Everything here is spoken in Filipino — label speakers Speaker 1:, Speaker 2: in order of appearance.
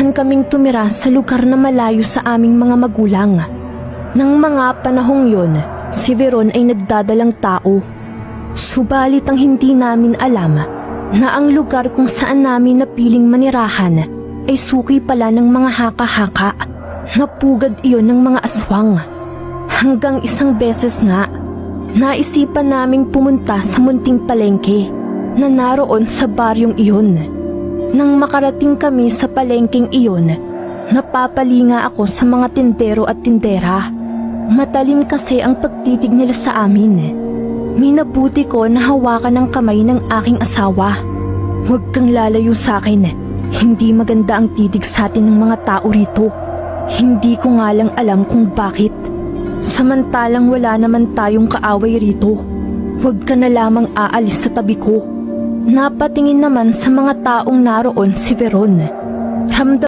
Speaker 1: Pinalakasan kaming tumira sa lugar na malayo sa aming mga magulang. Nang mga panahong yon, si Veron ay nagdadalang tao. Subalit ang hindi namin alam na ang lugar kung saan namin napiling manirahan ay suki pala ng mga haka-haka. Napugad iyon ng mga aswang. Hanggang isang beses nga, naisipan naming pumunta sa munting palengke na naroon sa baryong iyon. Nang makarating kami sa palengkeng iyon, napapalinga ako sa mga tindero at tindera. Matalim kasi ang pagtitig nila sa amin. Minabuti ko na hawakan ang kamay ng aking asawa. Huwag kang lalayo sa akin. Hindi maganda ang titig sa atin ng mga tao rito. Hindi ko nga lang alam kung bakit. Samantalang wala naman tayong kaaway rito. Huwag ka na lamang aalis sa tabi ko. Napatingin naman sa mga taong naroon si Veron. Ramdam